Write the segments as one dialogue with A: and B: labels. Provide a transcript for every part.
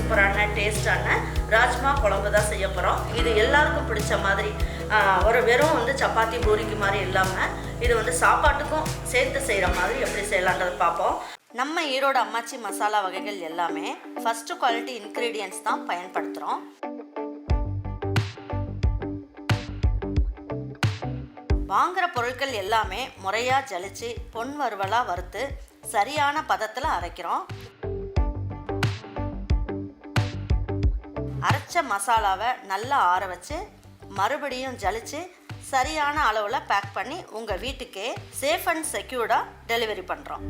A: சூப்பரான டேஸ்டான ராஜ்மா குழம்பு தான் செய்ய போகிறோம். இது எல்லாருக்கும் பிடிச்ச மாதிரி ஒரு வெறும் வந்து சப்பாத்தி பூரிக்கு மாதிரி இல்லாமல் இது வந்து சாப்பாட்டுக்கும் சேர்த்து செய்கிற மாதிரி எப்படி செய்யலான்றதை பார்ப்போம். நம்ம ஈரோடு அம்மாச்சி மசாலா வகைகள் எல்லாமே ஃபஸ்ட்டு குவாலிட்டி இன்க்ரீடியன்ட்ஸ் தான் பயன்படுத்துகிறோம். வாங்குகிற பொருட்கள் எல்லாமே முறையாக ஜலிச்சு பொன் வறுவலாக வறுத்து சரியான பதத்தில் அரைக்கிறோம். அரைச்ச மசாலாவை நல்லா ஆற வச்சு மறுபடியும் ஜலிச்சு சரியான அளவில் பேக் பண்ணி உங்கள் வீட்டுக்கே சேஃப் அண்ட் செக்யூர்டாக டெலிவரி பண்ணுறோம்.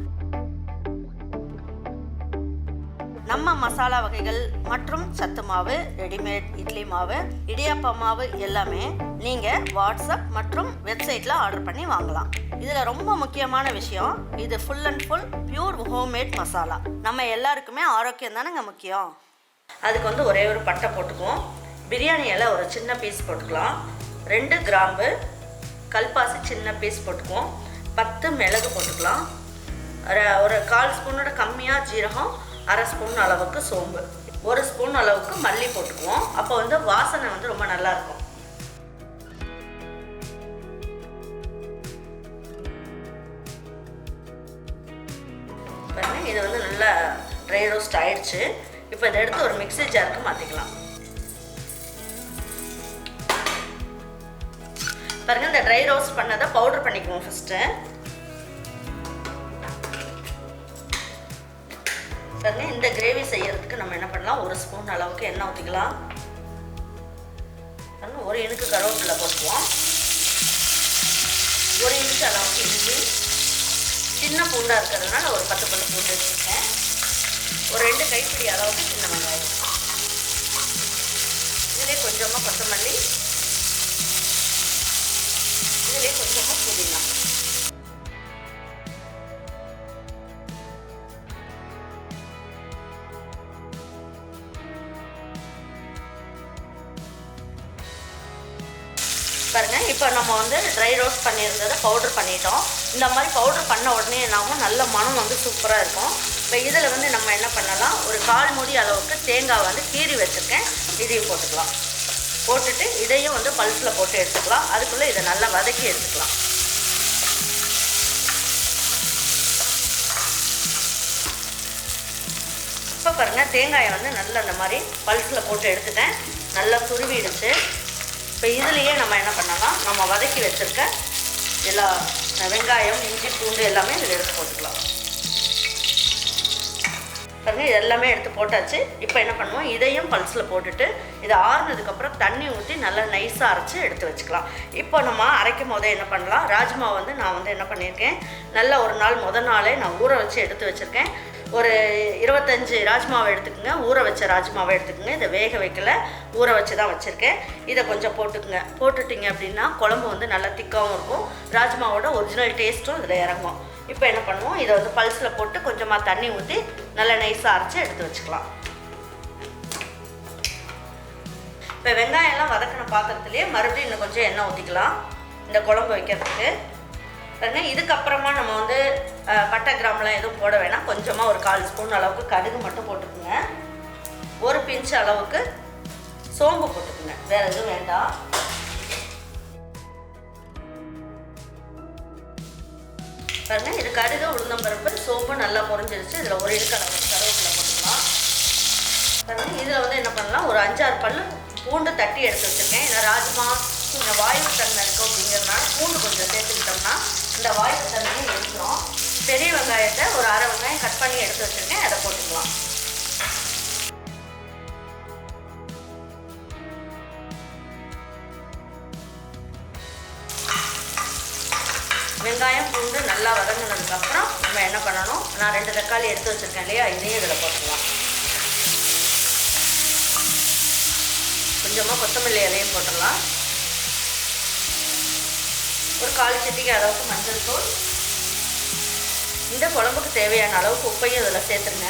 A: நம்ம மசாலா வகைகள் மற்றும் சத்து மாவு, ரெடிமேட் இட்லி மாவு, இடியாப்ப மாவு எல்லாமே நீங்கள் வாட்ஸ்அப் மற்றும் வெப்சைட்டில் ஆர்டர் பண்ணி வாங்கலாம். இதில் ரொம்ப முக்கியமான விஷயம், இது full and full pure homemade masala. நம்ம எல்லாருக்குமே ஆரோக்கியம் தானேங்க முக்கியம். அதுக்கு வந்து ஒரே ஒரு பட்டை போட்டுக்குவோம். பிரியாணி இலை ஒரு சின்ன பீஸ் போட்டுக்கலாம். 2 கிராம்பு, கல்பாசி சின்ன பீஸ் போட்டுக்குவோம். 10 மிளகு போட்டுக்கலாம். ஒரு 1/4 ஸ்பூனோட கம்மியாக ஜீரகம், 1/2 ஸ்பூன் அளவுக்கு சோம்பு, 1 ஸ்பூன் அளவுக்கு மல்லி போட்டுக்குவோம். அப்போ வந்து வாசனை வந்து ரொம்ப நல்லாயிருக்கும். பாருங்க, இது வந்து நல்லா ட்ரை ரோஸ்ட் ஆயிடுச்சு. இப்போ இதை எடுத்து ஒரு மிக்ஸி ஜாருக்கு மாற்றிக்கலாம். பாருங்க, இந்த ட்ரை ரோஸ்ட் பண்ணதை பவுடர் பண்ணிக்குவோம். ஃபஸ்ட்டு பாருங்க, இந்த கிரேவி செய்யறதுக்கு நம்ம என்ன பண்ணலாம், 1 ஸ்பூன் அளவுக்கு எண்ணெய் ஊற்றிக்கலாம். ஒரு இனுக்கு கருவேப்பிலை போட்டுக்குவோம். 1 இன்ச் அளவுக்கு இஞ்சி, சின்ன பூண்டாக இருக்கிறதுனால ஒரு 10 பல்லு பூண்டு வச்சுருக்கேன். ஒரு 2 கைப்பிடி அளவுக்கு சின்ன வெங்காயம், இதிலே கொஞ்சமாக கொத்தமல்லி, இதிலே கொஞ்சமாக புதினா. பாருங்க, இப்போ நம்ம வந்து ட்ரை ரோஸ்ட் பண்ணியிருந்ததை பவுடர் பண்ணிட்டோம். இந்த மாதிரி பவுடர் பண்ண உடனே என்னாகும், நல்ல மனம் வந்து சூப்பராக இருக்கும். இப்போ இதில் வந்து நம்ம என்ன பண்ணலாம், ஒரு 1/4 மூடி அளவுக்கு தேங்காய் வந்து கீறி வச்சுருக்கேன். இதையும் போட்டுக்கலாம். போட்டுட்டு இதையும் வந்து பல்ஸில் போட்டு எடுத்துக்கலாம். அதுக்குள்ளே இதை நல்லா வதக்கி எடுத்துக்கலாம். இப்போ பாருங்கள், தேங்காயை வந்து நல்லா அந்த மாதிரி பல்ஸில் போட்டு எடுத்துட்டேன். நல்லா துருவிடுச்சு. இப்போ இதுலேயே நம்ம என்ன பண்ணலாம், நம்ம வதக்கி வச்சுருக்க எல்லா வெங்காயம், இஞ்சி, பூண்டு எல்லாமே இதில் எடுத்து போட்டுக்கலாம். பாருங்கள், இது எல்லாமே எடுத்து போட்டாச்சு. இப்போ என்ன பண்ணுவோம், இதையும் பல்ஸில் போட்டுட்டு இதை ஆறுனதுக்கப்புறம் தண்ணி ஊற்றி நல்லா நைஸாக அரைச்சி எடுத்து வச்சுக்கலாம். இப்போ நம்ம அரைக்கும் போதே என்ன பண்ணலாம், ராஜ்மா வந்து நான் வந்து என்ன பண்ணியிருக்கேன், நல்லா ஒரு நாள் முதல் நாளே நான் ஊற வச்சு எடுத்து வச்சுருக்கேன். ஒரு 25 ராஜ்மாவை எடுத்துக்கோங்க. ஊற வச்ச ராஜ்மாவை எடுத்துக்கோங்க. இதை வேக வைக்கல, ஊற வச்சு தான் வச்சுருக்கேன். இதை கொஞ்சம் போட்டுக்குங்க. போட்டுட்டிங்க அப்படின்னா குழம்பு வந்து நல்லா திக்காகவும் இருக்கும். ராஜ்மாவோட ஒரிஜினல் டேஸ்ட்டும் இதில் இறங்கும். இப்போ என்ன பண்ணுவோம், இதை வந்து பல்ஸில் போட்டு கொஞ்சமாக தண்ணி ஊற்றி நல்லா நைஸாக அரைச்சி எடுத்து வச்சுக்கலாம். இப்போ வெங்காயம்லாம் வதக்கின பாத்திரத்துலேயே மறுபடியும் இன்னும் கொஞ்சம் எண்ணெய் ஊற்றிக்கலாம் இந்த குழம்பு வைக்கிறதுக்கு. இதுக்கப்புறமா நம்ம வந்து பட்டை கிராம்லாம் எதுவும் போட வேணாம். கொஞ்சமாக ஒரு 1/4 ஸ்பூன் அளவுக்கு கடுகு மட்டும் போட்டுக்குங்க. 1 பிஞ்ச் அளவுக்கு சோம்பு போட்டுக்குங்க. வேறு எதுவும் வேண்டாம். பாருங்க, இது கடுகு, உளுந்தம்பருப்பு, சோம்பு நல்லா பொரிஞ்சிருச்சு. இதில் 1 இடுக்கு அளவுக்கு கருவேப்பிலை போட்டுக்கலாம். பாருங்க, இதில் வந்து என்ன பண்ணலாம், ஒரு 5-6 பல்லு பூண்டு தட்டி எடுத்து வச்சுருக்கேன். இல்லை ராஜ்மா கொஞ்சம் வாயு தன்மை இருக்கும் அப்படிங்கிறதுனால பூண்டு கொஞ்சம் சேர்த்துக்கிட்டோம்னா இந்த வாயு தன்மையை எடுத்துரும். பெரிய வெங்காயத்தை ஒரு 1/2 வெங்காயம் கட் பண்ணி எடுத்து வச்சுருக்கேன். அதை போட்டுக்கலாம். வெங்காயம் பூண்டு நல்லா வதங்கினதுக்கப்புறம் நம்ம என்ன பண்ணணும், நான் 2 தக்காளி எடுத்து வச்சுருக்கேன் இல்லையா, இதையும் இதில் போட்டுக்கலாம். கொஞ்சமாக கொத்தமல்லி இலையும் போட்டுடலாம். ஒரு 1/4 சிட்டிகை அளவுக்கு மஞ்சள் தூள். இந்த குழம்புக்கு தேவையான அளவுக்கு உப்பையும் இதில் சேர்த்துருங்க.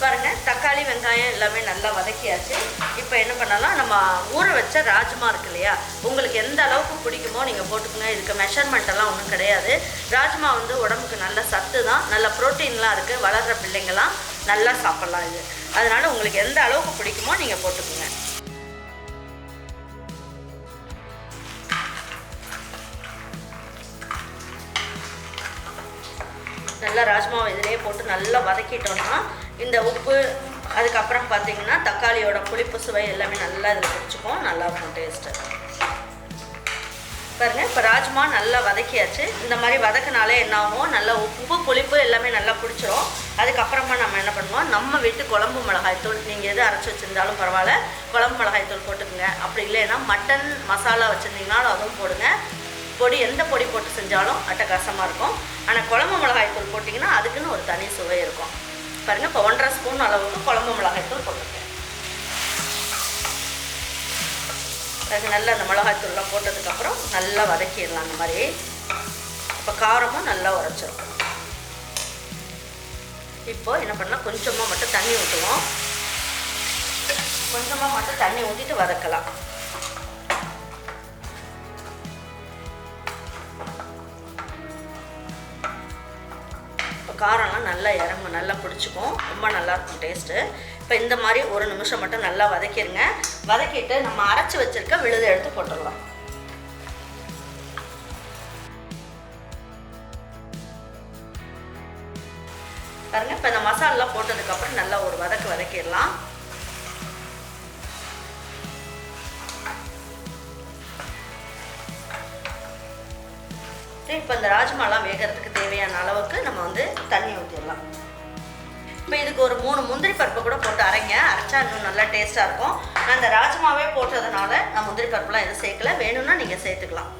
A: பாருங்கள் தக்காளி வெங்காயம் எல்லாமே நல்லா வதக்கியாச்சு. இப்போ என்ன பண்ணலாம், நம்ம ஊற வச்ச ராஜ்மா இருக்கு இல்லையா, உங்களுக்கு எந்த அளவுக்கு பிடிக்குமோ நீங்கள் போட்டுக்கோங்க. இதுக்கு மெஷர்மெண்ட் எல்லாம் ஒன்றும் கிடையாது. ராஜ்மா வந்து உடம்புக்கு நல்ல சத்து தான், நல்ல ப்ரோட்டீன்லாம் இருக்குது. வளர்கிற பிள்ளைங்கள்லாம் நல்லா சாப்பிட்லாம் இது. அதனால் உங்களுக்கு எந்த அளவுக்கு பிடிக்குமோ நீங்கள் போட்டுக்கோங்க. நல்லா ராஜ்மாவை இதிலே போட்டு நல்லா வதக்கிட்டோம்னா இந்த உப்பு அதுக்கப்புறம் பார்த்திங்கன்னா தக்காளியோட புளிப்பு சுவை எல்லாமே நல்லா இதில் பிடிச்சிக்கும். நல்லாயிருக்கும் டேஸ்ட்டு. பாருங்கள் இப்போ ராஜ்மா நல்லா வதக்கியாச்சு. இந்த மாதிரி வதக்கினாலே என்ன ஆகும், நல்லா உப்பு புளிப்பு எல்லாமே நல்லா பிடிச்சிரும். அதுக்கப்புறமா நம்ம என்ன பண்ணுவோம், நம்ம வீட்டு குழம்பு மிளகாய்த்தூள், நீங்கள் எது அரைச்சி வச்சுருந்தாலும் பரவாயில்ல, குழம்பு மிளகாய்த்தூள் போட்டுக்குங்க. அப்படி இல்லைன்னா மட்டன் மசாலா வச்சுருந்தீங்கனாலும் அதுவும் போடுங்க. பொடி எந்த பொடி போட்டு செஞ்சாலும் அட்டகாசமாக இருக்கும். ஆனால் குழம்பு மிளகாய்த்தூள் போட்டிங்கன்னா அதுக்குன்னு ஒரு தனி சுவை இருக்கும். பாருங்கள் இப்போ 1.5 ஸ்பூன் அளவுக்கு குழம்பு மிளகாய்த்தூள் போட்டுருக்கேன். அது நல்லா அந்த மிளகாய்த்தூள்லாம் போட்டதுக்கப்புறம் நல்லா வதக்கிடலாம். அந்த மாதிரி இப்போ காரமும் நல்லா உரைச்சிரும். இப்போது என்ன பண்ணலாம், கொஞ்சமாக மட்டும் தண்ணி ஊற்றுவோம். கொஞ்சமாக மட்டும் தண்ணி ஊற்றிட்டு வதக்கலாம். காரம்லாம் நல்லா இறங்கும், நல்லா பிடிச்சிக்கும். ரொம்ப நல்லாயிருக்கும் டேஸ்ட்டு. இப்போ இந்த மாதிரி 1 நிமிஷம் மட்டும் நல்லா வதக்கிடுங்க. வதக்கிட்டு நம்ம அரைச்சி வச்சுருக்க விழுதை எடுத்து போட்டுடலாம். பாருங்கள் இப்போ இந்த மசாலெலாம் போட்டதுக்கப்புறம் நல்லா ஒரு வதக்கிடலாம். இப்போ இந்த ராஜ்மாலாம் வேகிறதுக்கு தேவையான அளவுக்கு நம்ம வந்து தண்ணி ஊற்றிடலாம். இப்போ இதுக்கு ஒரு 3 முந்திரி பருப்பு கூட போட்டு அரைங்க. அரைச்சா இன்னும் நல்லா டேஸ்ட்டாக இருக்கும். நான் இந்த ராஜ்மாவே போட்டதுனால நான் முந்திரி பருப்புலாம் எதுவும் சேர்க்கல. வேணும்னா நீங்கள் சேர்த்துக்கலாம்.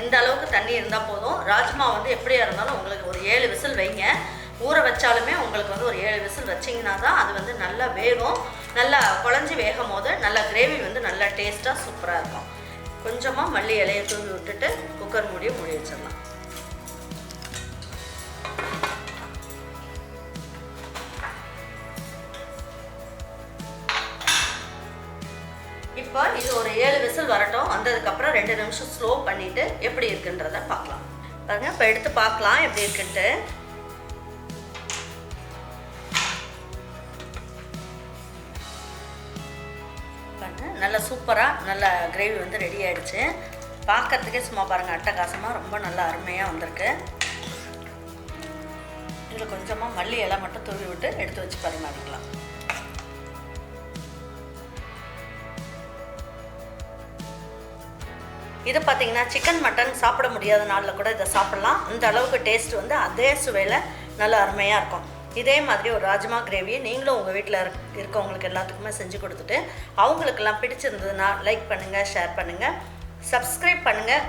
A: இந்த அளவுக்கு தண்ணி இருந்தால் போதும். ராஜ்மா வந்து எப்படியா இருந்தாலும் உங்களுக்கு ஒரு 7 விசில் வைங்க. ஊற வச்சாலுமே உங்களுக்கு வந்து ஒரு 7 விசில் வச்சிங்கன்னா தான் அது வந்து நல்லா வேகும். நல்லா குழஞ்சி வேகும் போது நல்லா கிரேவி வந்து நல்லா டேஸ்ட்டாக சூப்பராக இருக்கும். கொஞ்சமாக மல்லி இலையை தூவி விட்டுட்டு குக்கர் மூடி வச்சிடலாம். இப்போ இது ஒரு 7 விசில் வரட்டும். வந்ததுக்கப்புறம் 2 நிமிஷம் ஸ்லோ பண்ணிவிட்டு எப்படி இருக்குன்றதை பார்க்கலாம். பாருங்கள் இப்போ எடுத்து பார்க்கலாம் எப்படி இருக்குன்ட்டு. நல்லா சூப்பராக நல்ல கிரேவி வந்து ரெடி ஆகிடுச்சு. பார்க்கறதுக்கே சும்மா பாருங்கள் அட்டகாசமாக ரொம்ப நல்லா அருமையாக வந்திருக்கு. இதில் கொஞ்சமாக மல்லி இலை மட்டும் தூவி விட்டு எடுத்து வச்சு பரிமாறிக்கலாம். இதை பார்த்தீங்கன்னா சிக்கன் மட்டன் சாப்பிட முடியாத நாளில் கூட இதை சாப்பிட்லாம். இந்த அளவுக்கு டேஸ்ட் வந்து அதே சுவையில் நல்லா அருமையாக இருக்கும். இதே மாதிரி ஒரு ராஜ்மா கிரேவியை நீங்களும் உங்கள் வீட்டில் இருக்கவங்களுக்கு எல்லாத்துக்குமே செஞ்சு கொடுத்துட்டு அவங்களுக்கெல்லாம் பிடிச்சிருந்ததுன்னா லைக் பண்ணுங்கள், ஷேர் பண்ணுங்கள், சப்ஸ்கிரைப் பண்ணுங்கள்,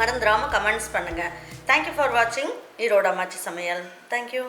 A: மறந்துடாமல் கமெண்ட்ஸ் பண்ணுங்கள். தேங்க்யூ ஃபார் வாட்சிங் ஈரோடு அம்மாச்சி சமையல். தேங்க்யூ.